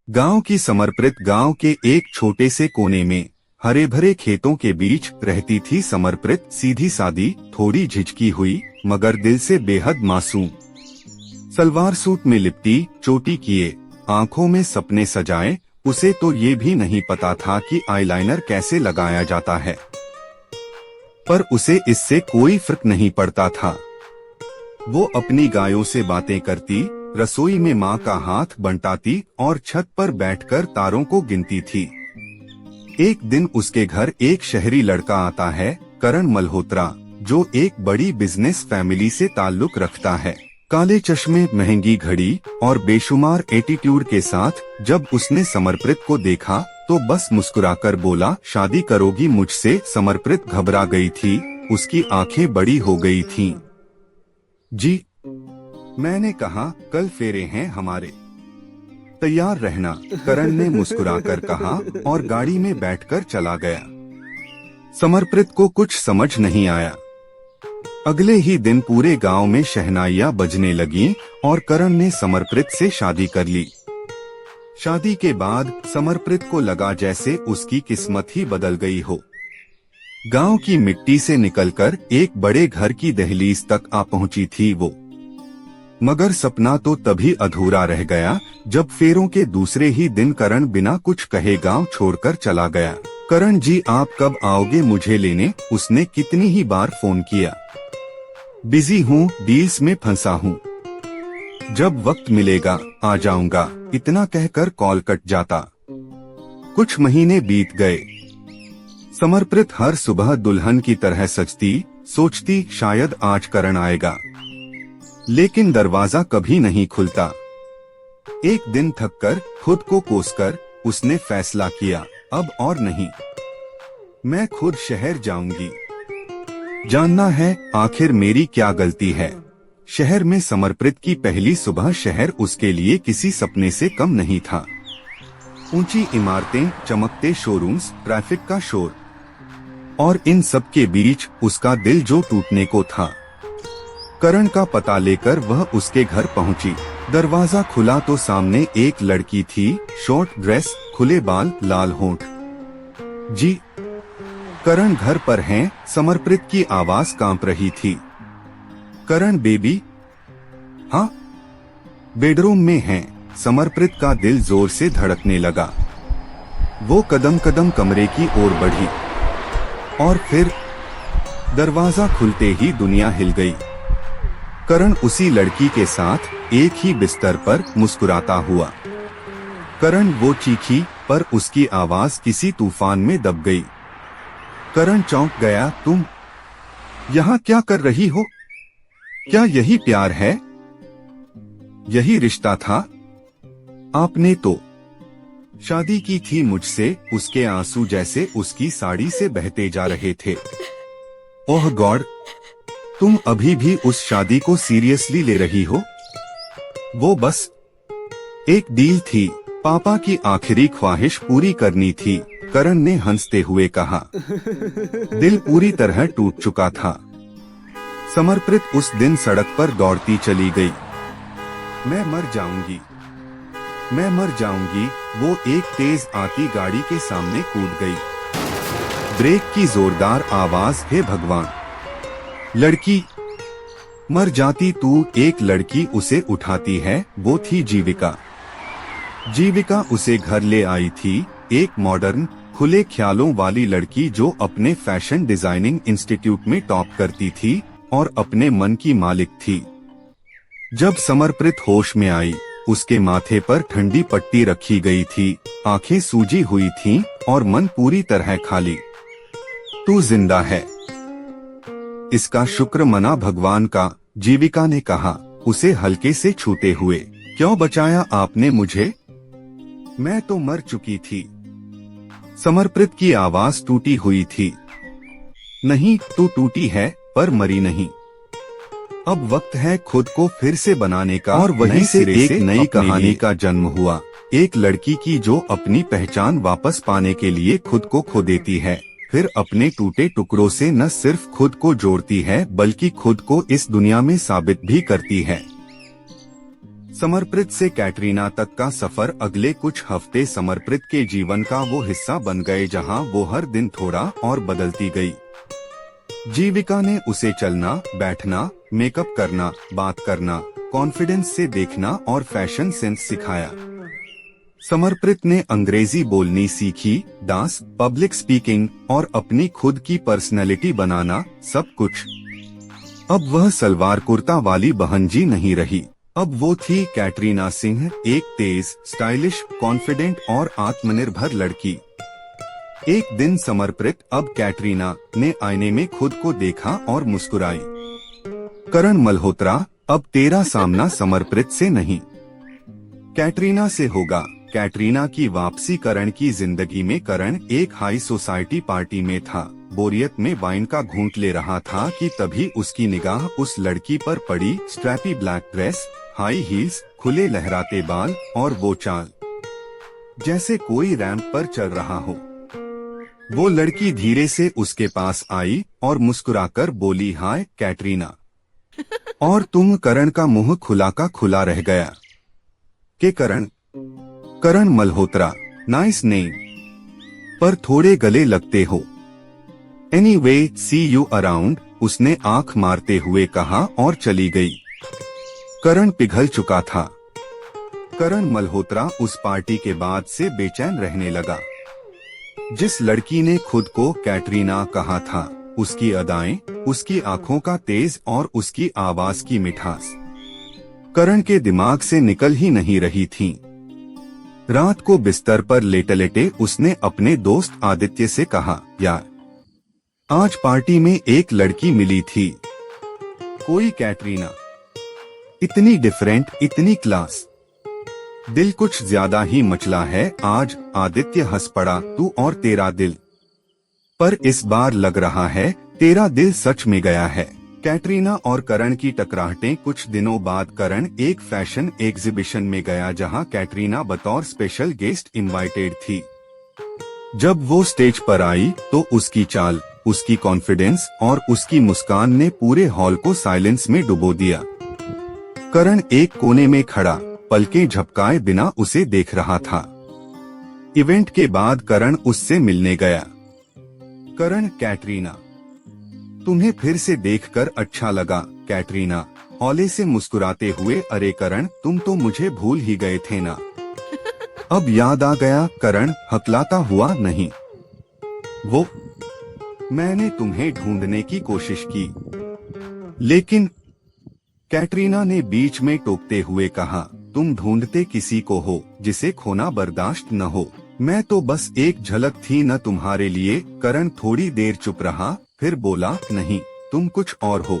गांव की समर्पित गांव के एक छोटे से कोने में हरे भरे खेतों के बीच रहती थी समर्पित। सीधी सादी, थोड़ी झिझकी हुई, मगर दिल से बेहद मासूम। सलवार सूट में लिपटी, चोटी किए, आंखों में सपने सजाए। उसे तो ये भी नहीं पता था कि आईलाइनर कैसे लगाया जाता है, पर उसे इससे कोई फर्क नहीं पड़ता था। वो अपनी गायों से बातें करती, रसोई में माँ का हाथ बंटाती और छत पर बैठकर तारों को गिनती थी। एक दिन उसके घर एक शहरी लड़का आता है, करण मल्होत्रा, जो एक बड़ी बिजनेस फैमिली से ताल्लुक रखता है। काले चश्मे, महंगी घड़ी और बेशुमार एटीट्यूड के साथ जब उसने समर्पित को देखा तो बस मुस्कुराकर बोला, शादी करोगी मुझसे? समर्पित घबरा गई थी, उसकी आंखें बड़ी हो गई थीं। जी, मैंने कहा, कल फेरे हैं हमारे, तैयार रहना, करण ने मुस्कुराकर कहा और गाड़ी में बैठकर चला गया। समर्पित को कुछ समझ नहीं आया। अगले ही दिन पूरे गांव में शहनाइयां बजने लगीं और करण ने समर्पित से शादी कर ली। शादी के बाद समर्पित को लगा जैसे उसकी किस्मत ही बदल गई हो। गांव की मिट्टी से निकलकर एक बड़े घर की दहलीज तक आ पहुंची थी वो। मगर सपना तो तभी अधूरा रह गया जब फेरों के दूसरे ही दिन करण बिना कुछ कहे गांव छोड़कर चला गया। करण जी, आप कब आओगे मुझे लेने? उसने कितनी ही बार फोन किया। बिजी हूँ, डील्स में फंसा हूँ, जब वक्त मिलेगा आ जाऊंगा, इतना कहकर कॉल कट जाता। कुछ महीने बीत गए। समर्पित हर सुबह दुल्हन की तरह सजती, सोचती शायद आज करण आएगा, लेकिन दरवाजा कभी नहीं खुलता। एक दिन थककर, खुद को कोसकर उसने फैसला किया, अब और नहीं, मैं खुद शहर जाऊंगी। जानना है आखिर मेरी क्या गलती है। शहर में समर्पित की पहली सुबह शहर उसके लिए किसी सपने से कम नहीं था। ऊंची इमारतें, चमकते शोरूम्स, ट्रैफिक का शोर, और इन सब के बीच उसका दिल जो टूटने को था। करण का पता लेकर वह उसके घर पहुंची। दरवाजा खुला तो सामने एक लड़की थी, शॉर्ट ड्रेस, खुले बाल, लाल होंठ। जी, करण घर पर हैं? समर्पित की आवाज कांप रही थी। करण बेबी? हाँ, बेडरूम में हैं। समर्पित का दिल जोर से धड़कने लगा। वो कदम कदम कमरे की ओर बढ़ी और फिर दरवाजा खुलते ही दुनिया हिल गई। करण उसी लड़की के साथ एक ही बिस्तर पर मुस्कुराता हुआ। करण, वो चीखी, पर उसकी आवाज किसी तूफान में दब गई। करण चौंक गया। तुम यहाँ क्या कर रही हो? क्या यही प्यार है? यही रिश्ता था? आपने तो शादी की थी मुझसे। उसके आंसू जैसे उसकी साड़ी से बहते जा रहे थे। ओह गॉड, तुम अभी भी उस शादी को सीरियसली ले रही हो? वो बस एक डील थी, पापा की आखिरी ख्वाहिश पूरी करनी थी, करण ने हंसते हुए कहा। दिल पूरी तरह टूट चुका था। समर्पित उस दिन सड़क पर दौड़ती चली गई। मैं मर जाऊंगी, मैं मर जाऊंगी। वो एक तेज आती गाड़ी के सामने कूद गई। ब्रेक की जोरदार आवाज, हे भगवान! लड़की मर जाती तू। एक लड़की उसे उठाती है, वो थी जीविका। जीविका उसे घर ले आई थी, एक मॉडर्न, खुले ख्यालों वाली लड़की जो अपने फैशन डिजाइनिंग इंस्टीट्यूट में टॉप करती थी और अपने मन की मालिक थी। जब समर्पित होश में आई, उसके माथे पर ठंडी पट्टी रखी गई थी, आंखें सूजी हुई थीं और मन पूरी तरह खाली। तू जिंदा है, इसका शुक्र मना भगवान का, जीविका ने कहा, उसे हल्के से छूते हुए। क्यों बचाया आपने मुझे? मैं तो मर चुकी थी। समर्पित की आवाज टूटी हुई थी। नहीं, तू टूटी है पर मरी नहीं। अब वक्त है खुद को फिर से बनाने का, और वहीं से एक नई कहानी का जन्म हुआ। एक लड़की की जो अपनी पहचान वापस पाने के लिए खुद को खो देती है, फिर अपने टूटे टुकड़ों से न सिर्फ खुद को जोड़ती है बल्कि खुद को इस दुनिया में साबित भी करती है। समर्प्रित से कैटरीना तक का सफर अगले कुछ हफ्ते समर्प्रित के जीवन का वो हिस्सा बन गए जहां वो हर दिन थोड़ा और बदलती गई। जीविका ने उसे चलना, बैठना, मेकअप करना, बात करना, कॉन्फिडेंस से देखना और फैशन सेंस सिखाया। समर्प्रित ने अंग्रेजी बोलनी सीखी, डांस, पब्लिक स्पीकिंग और अपनी खुद की पर्सनैलिटी बनाना, सब कुछ। अब वह सलवार कुर्ता वाली बहनजी नहीं रही। अब वो थी कैटरीना सिंह, एक तेज, स्टाइलिश, कॉन्फिडेंट और आत्मनिर्भर लड़की। एक दिन समर्प्रित अब कैटरीना ने आईने में खुद को देखा और मुस्कुराई। करण मल्होत्रा, अब तेरा सामना समर्प्रित से नहीं, कैटरीना से होगा। कैटरीना की वापसी करण की जिंदगी में। करण एक हाई सोसाइटी पार्टी में था, बोरियत में वाइन का घूंट ले रहा था कि तभी उसकी निगाह उस लड़की पर पड़ी। Strappy black dress, high heels, खुले लहराते बाल और वो चाल, जैसे कोई रैंप पर चल रहा हो। वो लड़की धीरे से उसके पास आई और मुस्कुराकर बोली, हाय कैटरीना। और तुम? करण का मुंह खुला का खुला रह गया। के करण? करण मल्होत्रा, नाइस नेम, पर थोड़े गले लगते हो। एनीवे, सी यू अराउंड, उसने आंख मारते हुए कहा और चली गई। करण पिघल चुका था। करण मल्होत्रा उस पार्टी के बाद से बेचैन रहने लगा। जिस लड़की ने खुद को कैटरीना कहा था, उसकी अदाएं, उसकी आंखों का तेज और उसकी आवाज की मिठास करण के दिमाग से निकल ही नहीं रही थी। रात को बिस्तर पर लेटे लेटे उसने अपने दोस्त आदित्य से कहा, यार आज पार्टी में एक लड़की मिली थी, कोई कैटरीना, इतनी डिफरेंट, इतनी क्लास, दिल कुछ ज्यादा ही मचला है आज। आदित्य हंस पड़ा, तू और तेरा दिल, पर इस बार लग रहा है तेरा दिल सच में गया है। कैटरीना और करण की टकराहटें। कुछ दिनों बाद करण एक फैशन एग्जीबिशन में गया जहां कैटरीना बतौर स्पेशल गेस्ट इनवाइटेड थी। जब वो स्टेज पर आई तो उसकी चाल, उसकी कॉन्फिडेंस और उसकी मुस्कान ने पूरे हॉल को साइलेंस में डुबो दिया। करण एक कोने में खड़ा, पलकें झपकाए बिना उसे देख रहा था। इवेंट के बाद करण उससे मिलने गया। करण, कैटरीना, तुम्हें फिर से देखकर अच्छा लगा। कैटरीना हौले से मुस्कुराते हुए, अरे करण, तुम तो मुझे भूल ही गए थे ना। अब याद आ गया। करण हकलाता हुआ, नहीं, वो मैंने तुम्हें ढूंढने की कोशिश की, लेकिन कैटरीना ने बीच में टोकते हुए कहा, तुम ढूंढते किसी को हो जिसे खोना बर्दाश्त न हो। मैं तो बस एक झलक थी न तुम्हारे लिए। करण थोड़ी देर चुप रहा, फिर बोला, नहीं, तुम कुछ और हो।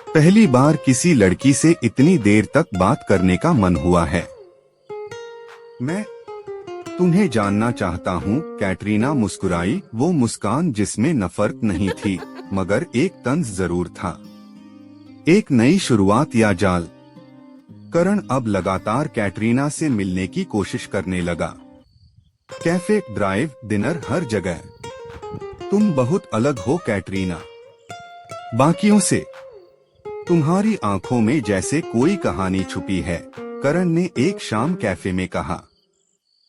पहली बार किसी लड़की से इतनी देर तक बात करने का मन हुआ है। मैं तुम्हें जानना चाहता हूँ। कैटरीना मुस्कुराई, वो मुस्कान जिसमें नफरत नहीं थी, मगर एक तंज जरूर था, एक नई शुरुआत या जाल। करण अब लगातार कैटरीना से मिलने की कोशिश करने लगा। कैफे, ड्राइव, डिनर, हर जगह। तुम बहुत अलग हो कैटरीना, बाकियों से। तुम्हारी आंखों में जैसे कोई कहानी छुपी है, करण ने एक शाम कैफे में कहा।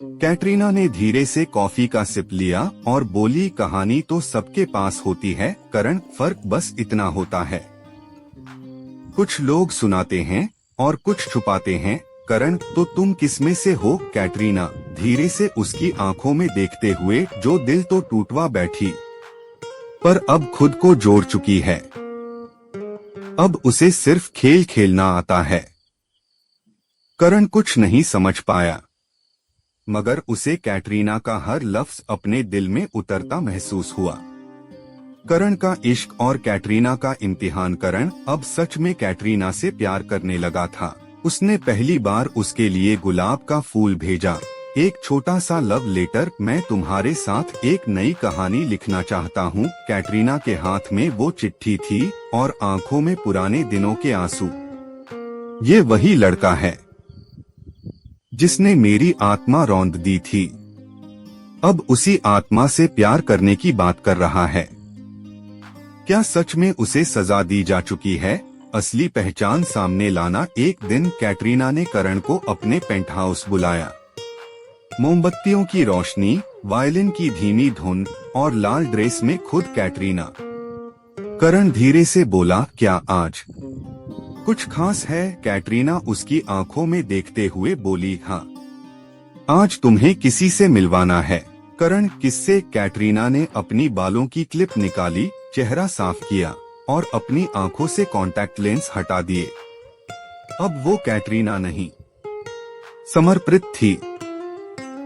कैटरीना ने धीरे से कॉफी का सिप लिया और बोली, कहानी तो सबके पास होती है करण, फर्क बस इतना होता है, कुछ लोग सुनाते हैं और कुछ छुपाते हैं। करण, तो तुम किसमें से हो? कैटरीना धीरे से उसकी आंखों में देखते हुए, जो दिल तो टूटवा बैठी, पर अब खुद को जोड़ चुकी है। अब उसे सिर्फ खेल खेलना आता है। करण कुछ नहीं समझ पाया, मगर उसे कैटरीना का हर लफ्ज अपने दिल में उतरता महसूस हुआ। करण का इश्क और कैटरीना का इम्तिहान। करण अब सच में कैटरीना से प्यार करने लगा था। उसने पहली बार उसके लिए गुलाब का फूल भेजा, एक छोटा सा लव लेटर, मैं तुम्हारे साथ एक नई कहानी लिखना चाहता हूँ। कैटरीना के हाथ में वो चिट्ठी थी और आंखों में पुराने दिनों के आंसू। ये वही लड़का है जिसने मेरी आत्मा रौंद दी थी, अब उसी आत्मा से प्यार करने की बात कर रहा है। क्या सच में उसे सजा दी जा चुकी है? असली पहचान सामने लाना। एक दिन कैटरीना ने करण को अपने पेंट हाउस बुलाया। मोमबत्तियों की रोशनी, वायलिन की धीमी धुन और लाल ड्रेस में खुद कैटरीना। करण धीरे से बोला, क्या आज कुछ खास है? कैटरीना उसकी आंखों में देखते हुए बोली, हाँ, आज तुम्हें किसी से मिलवाना है। करण, किससे? कैटरीना ने अपनी बालों की क्लिप निकाली, चेहरा साफ किया और अपनी आंखों से कॉन्टैक्ट लेंस हटा दिए। अब वो कैटरीना नहीं, समर्पित थी।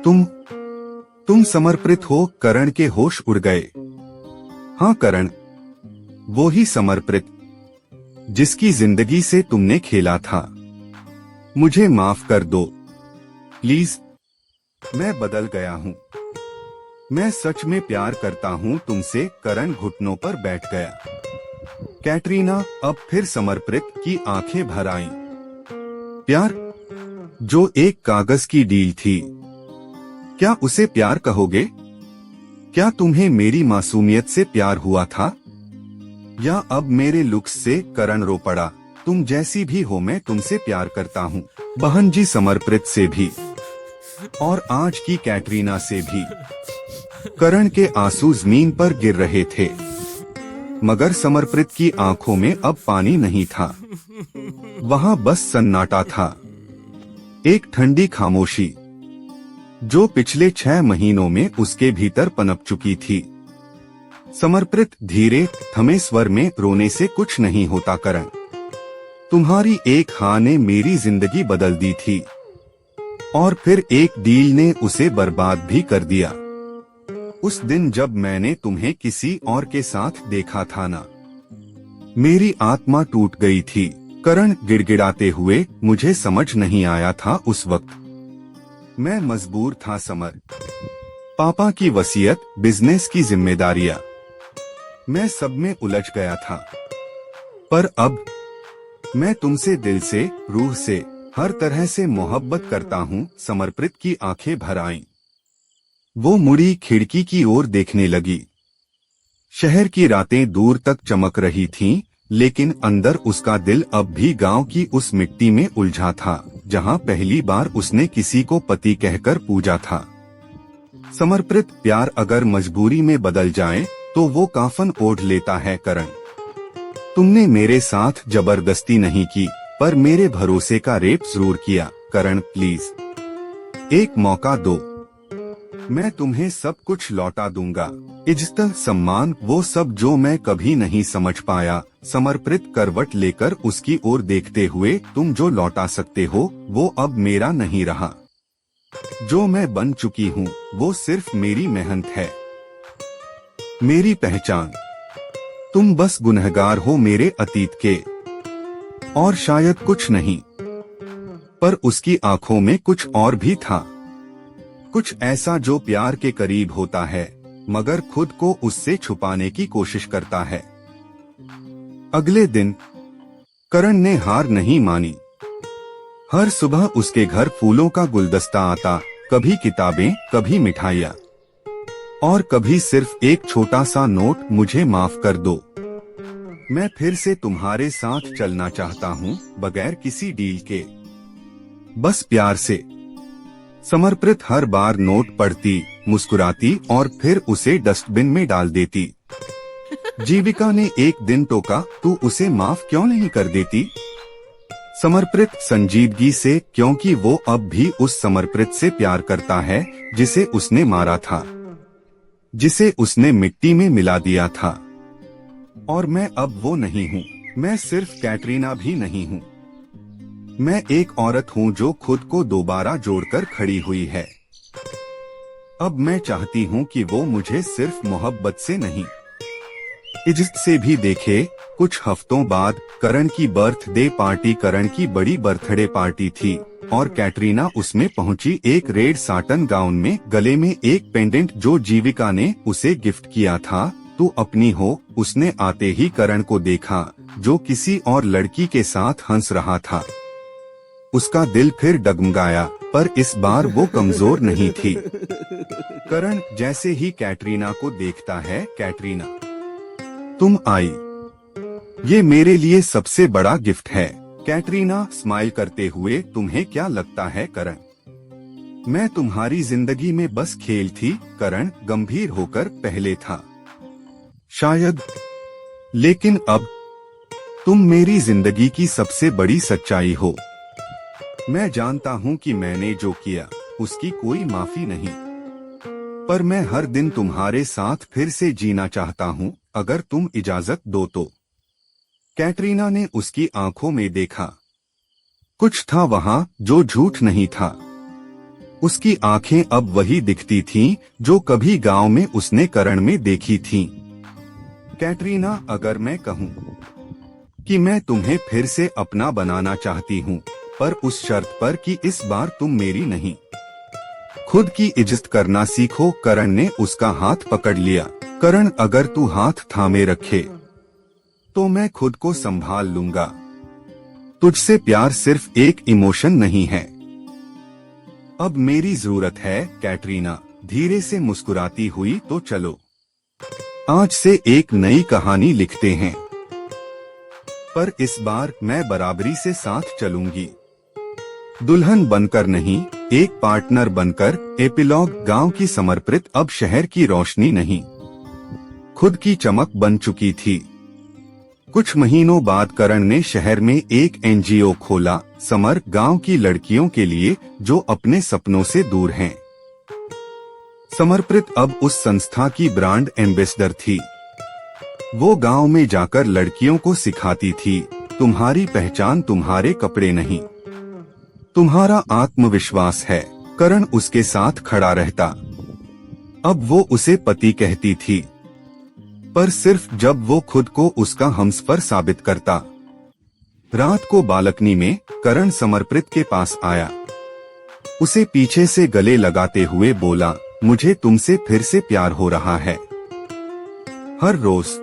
तुम समर्पित हो? करण के होश उड़ गए। हाँ करण, वो ही समर्पित जिसकी जिंदगी से तुमने खेला था। मुझे माफ कर दो प्लीज, मैं बदल गया हूँ। मैं सच में प्यार करता हूँ तुमसे। करण घुटनों पर बैठ गया। कैटरीना अब फिर समर्पित की आंखें भर आईं। प्यार, जो एक कागज की डील थी, क्या उसे प्यार कहोगे? क्या तुम्हें मेरी मासूमियत से प्यार हुआ था, या अब मेरे लुक्स से? करण रो पड़ा। तुम जैसी भी हो, मैं तुमसे प्यार करता हूँ। बहन जी समर्पित से भी, और आज की कैटरीना से भी। करण के आंसू जमीन पर गिर रहे थे, मगर समर्पित की आंखों में अब पानी नहीं था। वहाँ बस सन्नाटा था, एक ठंडी खामोशी जो पिछले 6 महीनों में उसके भीतर पनप चुकी थी। समर्पित धीरे थमे स्वर में, रोने से कुछ नहीं होता करण। तुम्हारी एक हाँ ने मेरी जिंदगी बदल दी थी, और फिर एक डील ने उसे बर्बाद भी कर दिया। उस दिन जब मैंने तुम्हें किसी और के साथ देखा था ना, मेरी आत्मा टूट गई थी। करण गिड़गिड़ाते हुए, मुझे समझ नहीं आया था उस वक्त। मैं मजबूर था समर। पापा की वसीयत, बिजनेस की जिम्मेदारियां, मैं सब में उलझ गया था। पर अब मैं तुमसे दिल से, रूह से, हर तरह से मोहब्बत करता हूँ। समर्पित की आंखें भर आईं। वो मुड़ी, खिड़की की ओर देखने लगी। शहर की रातें दूर तक चमक रही थीं, लेकिन अंदर उसका दिल अब भी गांव की उस मिट्टी में उलझा था, जहां पहली बार उसने किसी को पति कहकर पूजा था। समर्पित, प्यार अगर मजबूरी में बदल जाए तो वो काफन ओढ़ लेता है। करण, तुमने मेरे साथ जबरदस्ती नहीं की, पर मेरे भरोसे का रेप जरूर किया। करण प्लीज, एक मौका दो, मैं तुम्हें सब कुछ लौटा दूंगा। इज्जत, सम्मान, वो सब जो मैं कभी नहीं समझ पाया। समर्पित करवट लेकर उसकी ओर देखते हुए, तुम जो लौटा सकते हो वो अब मेरा नहीं रहा। जो मैं बन चुकी हूँ वो सिर्फ मेरी मेहनत है, मेरी पहचान। तुम बस गुनहगार हो मेरे अतीत के, और शायद कुछ नहीं। पर उसकी आंखों में कुछ और भी था, कुछ ऐसा जो प्यार के करीब होता है मगर खुद को उससे छुपाने की कोशिश करता है। अगले दिन करण ने हार नहीं मानी। हर सुबह उसके घर फूलों का गुलदस्ता आता, कभी किताबें, कभी मिठाइयाँ, और कभी सिर्फ एक छोटा सा नोट, मुझे माफ कर दो, मैं फिर से तुम्हारे साथ चलना चाहता हूँ, बगैर किसी डील के, बस प्यार से। समर्पित हर बार नोट पढ़ती, मुस्कुराती और फिर उसे डस्टबिन में डाल देती। जीविका ने एक दिन टोका, तू उसे माफ क्यों नहीं कर देती? समर्पित संजीदगी से, क्योंकि वो अब भी उस समर्पित से प्यार करता है जिसे उसने मारा था, जिसे उसने मिट्टी में मिला दिया था। और मैं अब वो नहीं हूँ, मैं सिर्फ कैटरीना भी नहीं हूँ, मैं एक औरत हूँ जो खुद को दोबारा जोड़कर खड़ी हुई है। अब मैं चाहती हूँ कि वो मुझे सिर्फ मोहब्बत से नहीं, इज्जत से भी देखे। कुछ हफ्तों बाद करण की बर्थडे पार्टी, करण की बड़ी बर्थडे पार्टी थी और कैटरीना उसमें पहुंची, एक रेड साटन गाउन में, गले में एक पेंडेंट जो जीविका ने उसे गिफ्ट किया था। तू अपनी हो, उसने आते ही करण को देखा जो किसी और लड़की के साथ हंस रहा था। उसका दिल फिर डगमगाया, पर इस बार वो कमजोर नहीं थी। करण जैसे ही कैटरीना को देखता है, कैटरीना तुम आई, ये मेरे लिए सबसे बड़ा गिफ्ट है। कैटरीना स्माइल करते हुए, तुम्हें क्या लगता है करण? मैं तुम्हारी जिंदगी में बस खेल थी। करण गंभीर होकर पहले था। शायद, लेकिन अब तुम मेरी जिंदगी की सबसे बड़ी सच्चाई हो। मैं जानता हूँ कि मैंने जो किया उसकी कोई माफी नहीं, पर मैं हर दिन तुम्हारे साथ फिर से जीना चाहता हूँ, अगर तुम इजाजत दो तो। कैटरीना ने उसकी आंखों में देखा। कुछ था वहाँ जो झूठ नहीं था। उसकी आंखें अब वही दिखती थीं जो कभी गांव में उसने करण में देखी थीं। कैटरीना, अगर मैं कहूँ कि मैं तुम्हें फिर से अपना बनाना चाहती हूँ, पर उस शर्त पर कि इस बार तुम मेरी नहीं। खुद की इज्जत करना सीखो। करण ने उसका हाथ पकड़ लिया। करण, अगर तू हाथ थामे रखे तो मैं खुद को संभाल लूंगा। तुझसे प्यार सिर्फ एक इमोशन नहीं है, अब मेरी जरूरत है। कैटरीना धीरे से मुस्कुराती हुई, तो चलो आज से एक नई कहानी लिखते हैं, पर इस बार मैं बराबरी से साथ चलूंगी। दुल्हन बनकर नहीं, एक पार्टनर बनकर। एपिलॉग। गांव की समर्पित अब शहर की रोशनी नहीं, खुद की चमक बन चुकी थी। कुछ महीनों बाद करण ने शहर में एक एनजीओ खोला, समर, गांव की लड़कियों के लिए जो अपने सपनों से दूर हैं। समर्पित अब उस संस्था की ब्रांड एम्बेसडर थी। वो गांव में जाकर लड़कियों को सिखाती थी, तुम्हारी पहचान तुम्हारे कपड़े नहीं, तुम्हारा आत्मविश्वास है। करण उसके साथ खड़ा रहता। अब वो उसे पति कहती थी, पर सिर्फ जब वो खुद को उसका हमसफर साबित करता। रात को बालकनी में करण समर्पित के पास आया। उसे पीछे से गले लगाते हुए बोला, मुझे तुमसे फिर से प्यार हो रहा है, हर रोज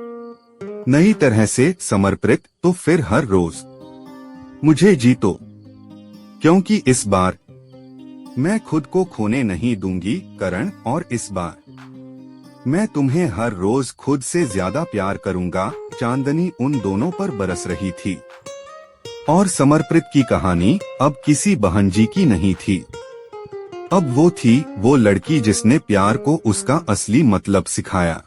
नई तरह से। समर्पित, तो फिर हर रोज मुझे जीतो, क्योंकि इस बार मैं खुद को खोने नहीं दूंगी। करण, और इस बार मैं तुम्हें हर रोज खुद से ज्यादा प्यार करूंगा। चांदनी उन दोनों पर बरस रही थी, और समर्पित की कहानी अब किसी बहनजी की नहीं थी। अब वो थी वो लड़की जिसने प्यार को उसका असली मतलब सिखाया।